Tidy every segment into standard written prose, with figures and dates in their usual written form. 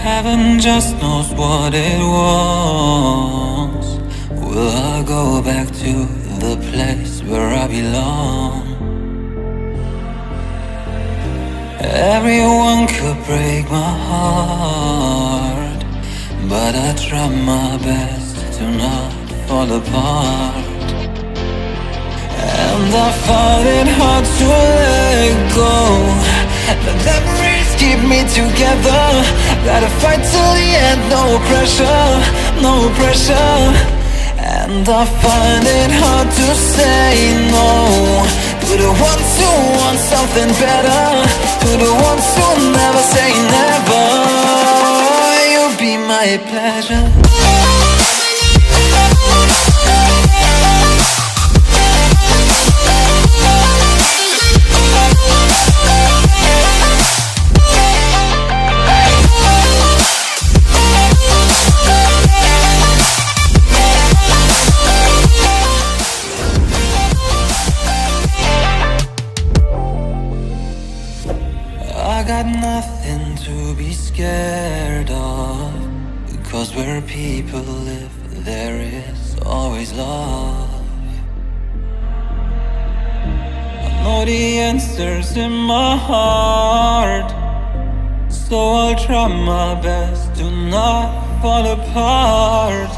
Heaven just knows what it wants. Will I go back to the place where I belong? Everyone could break my heart, but I try my best to not fall apart. And I find it hard to let go. The memories keep me together. Gotta fight till the end, no pressure, no pressure. And I find it hard to say no to the ones who want something better, to the ones who never say never. You'll be my pleasure. I got nothing to be scared of, because where people live, there is always love. I know the answers in my heart, so I'll try my best to not fall apart.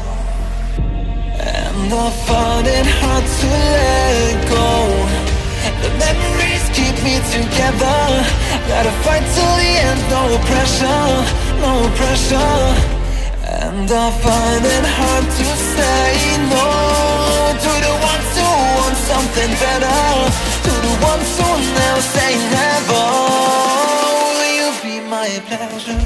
And I find it hard to let go. The memories keep me together. Gotta fight till the end, no pressure, no pressure. And I find it hard to say no to the ones who want something better, to the ones who never say never. Will you be my pleasure?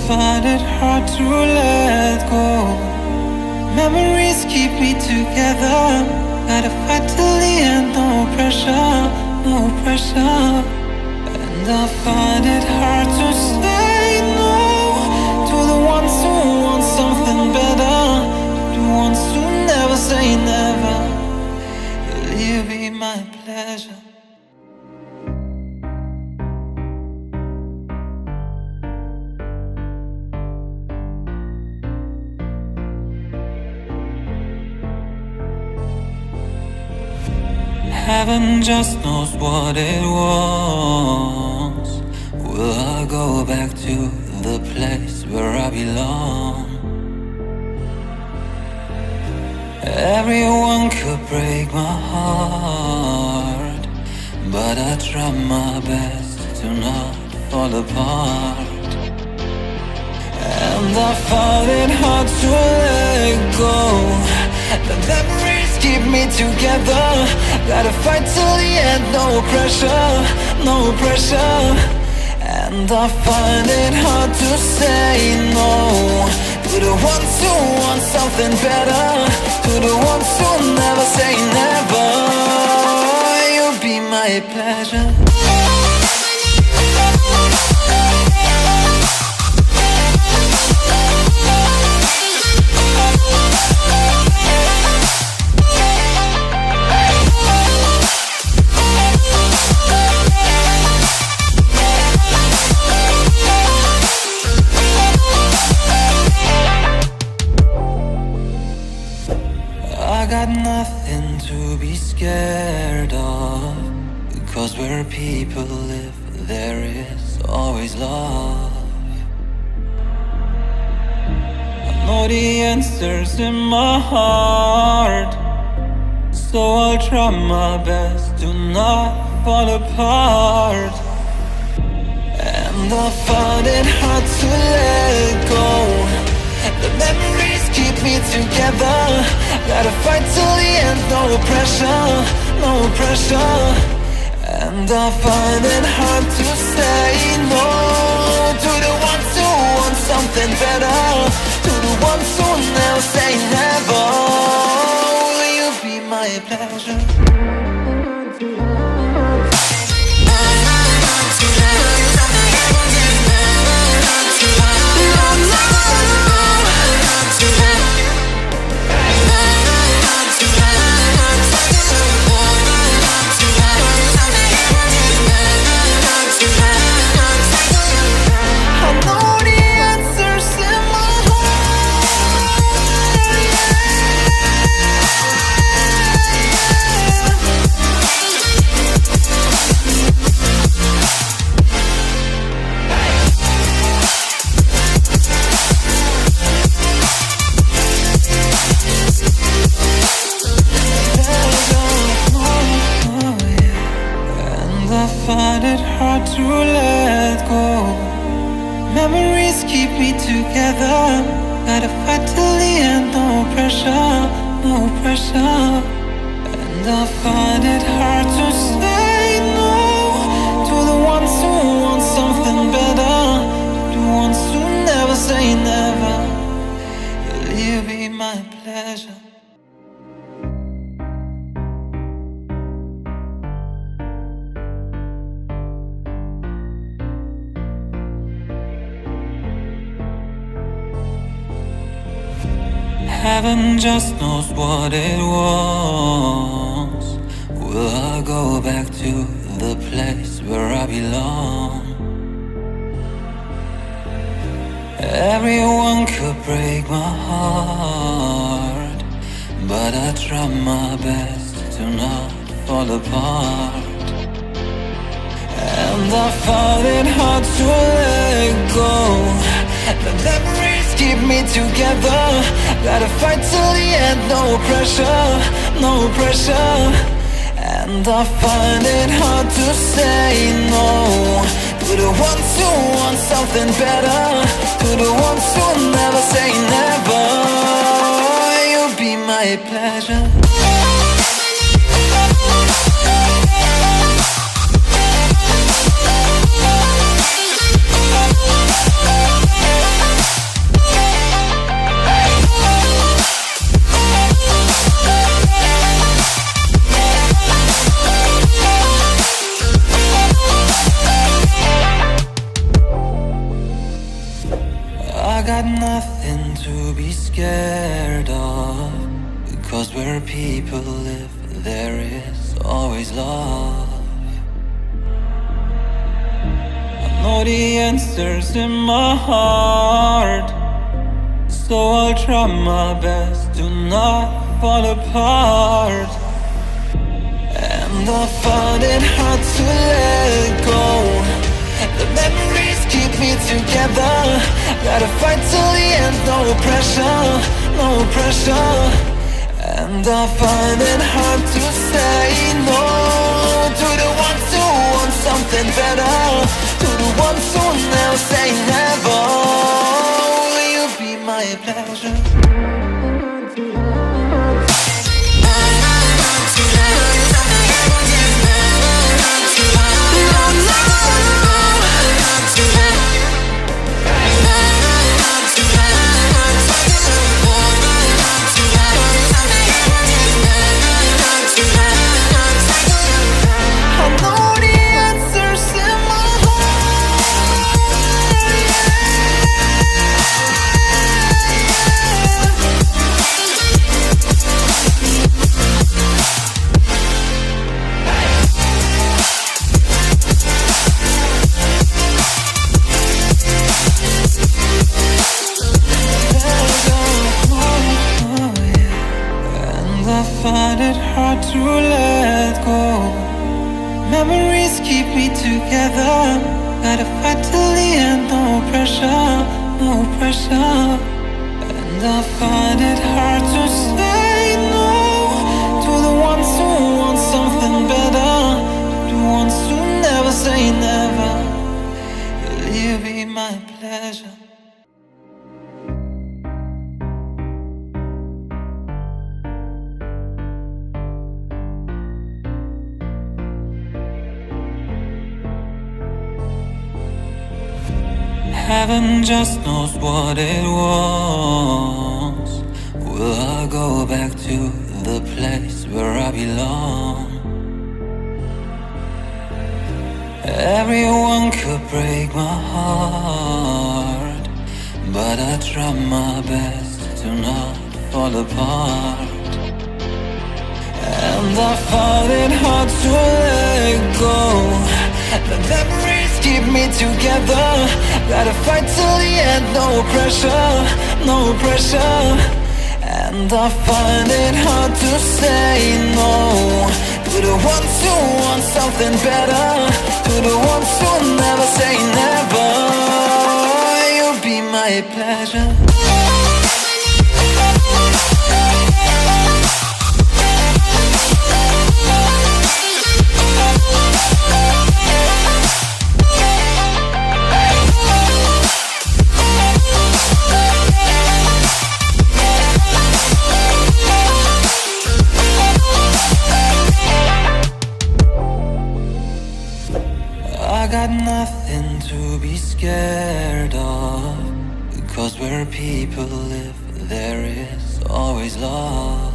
Find it hard to let go. Memories keep me together. Gotta fight till the end, no pressure, no pressure. And I find it hard to say no to the ones who want something better, to the ones who never say never. Will you be my pleasure? Heaven just knows what it wants. Will I go back to the place where I belong? Everyone could break my heart, but I try my best to not fall apart. And I find it hard to let go. The memories keep me together. Gotta fight till the end, no pressure, no pressure. And I find it hard to say no to the ones who want something better, to the ones who never say never. You'll be my pleasure. I got nothing to be scared of, because where people live, there is always love. I know the answers in my heart, so I'll try my best to not fall apart. and I find it hard to let go. The memories keep me together. Gotta fight till the end, no pressure, no pressure. And I find it hard to say no to the ones who want something better, to the ones who never say never. Will you be my pleasure? Find it hard to let go. Memories keep me together. Gotta fight till the end, no pressure, no pressure. And I find it hard to say no to the ones who want something better, to the ones who never say never. Will you be my pleasure? Heaven just knows what it wants. Will I go back to the place where I belong? Everyone could break my heart, but I try my best to not fall apart. And I find it hard to let go. The memories keep me together. Gotta fight till the end, no pressure, no pressure. And I find it hard to say no to the ones who want something better, to the ones who never say never. You'll be my pleasure. I got nothing to be scared of, because where people live, there is always love. I know the answers in my heart, so I'll try my best to not fall apart. And I find it hard to let go. The memories keep me together. Gotta fight till the end, no pressure, no pressure. And I find it hard to say no to the ones who want something better, to the ones who never say never. Will you be my pleasure? Find it hard to let go. Memories keep me together. Gotta fight till the end, no pressure, no pressure. And I find it hard to say no to the ones who want something better, to the ones who never say never. Will Heaven just knows what it was. Will I go back to the place where I belong? Everyone could break my heart, but I try my best to not fall apart. And I find it hard to let go. The memories keep me together. Gotta fight till the end, no pressure, no pressure. And I find it hard to say no to the ones who want something better, to the ones who never say never. You'll be my pleasure. I got nothing to be scared of, because where people live, there is always love.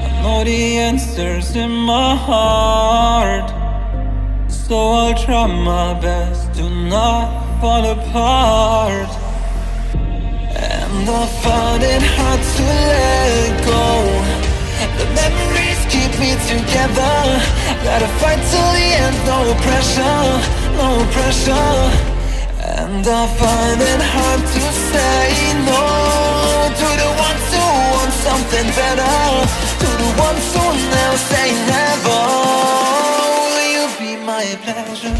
I know the answers in my heart, so I'll try my best to not fall apart. And I find it hard to let go. The memories keep me together. Gotta fight till the end, no pressure, no pressure. And I find it hard to say no to the ones who want something better, to the ones who never say never. Will you be my pleasure?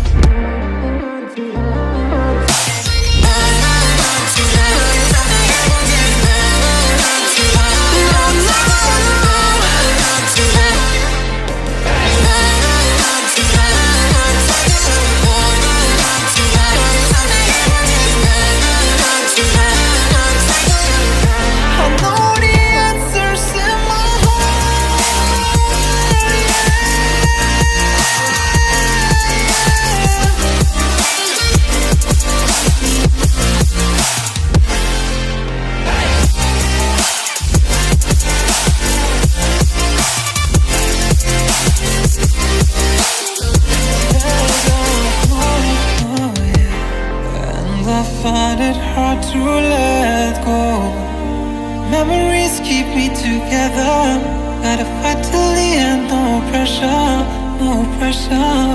Find it hard to let go. Memories keep me together. Gotta fight till the end, no pressure, no pressure.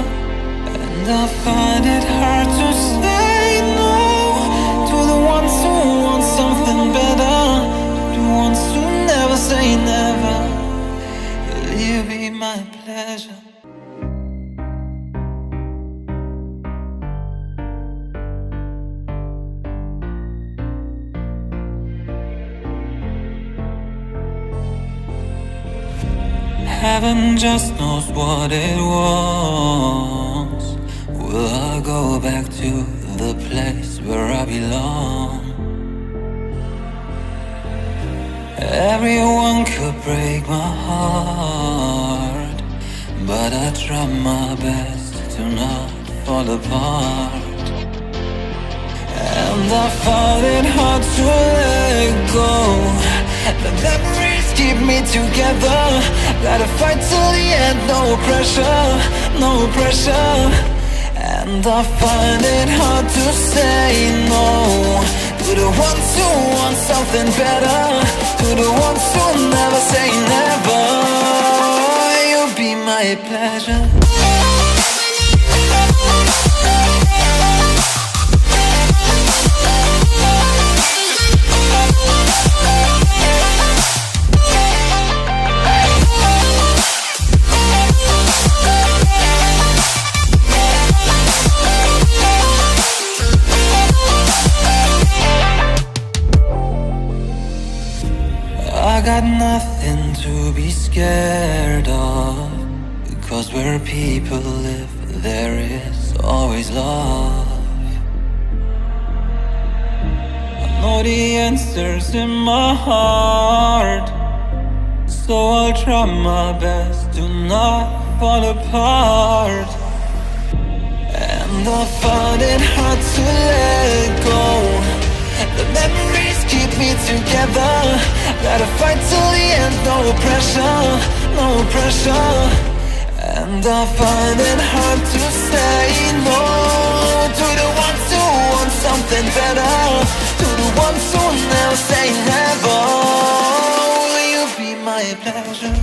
And I find it hard to say no to the ones who want something better, to the ones who never say never. Will you be my pleasure? Heaven just knows what it was. Will I go back to the place where I belong? Everyone could break my heart, but I try my best to not fall apart. And I find it hard to let go. The memories keep me together. Gotta fight till the end, no pressure, no pressure. And I find it hard to say no to the ones who want something better, to the ones who never say never. You'll be my pleasure. I got nothing to be scared of, because where people live, there is always love. I know the answers in my heart, so I'll try my best to not fall apart. And and I find it hard to let go. The memories keep me together. Gotta fight till the end, no pressure, no pressure. And I find it hard to say no to the ones who want something better, to the ones who now say never. Will you be my pleasure?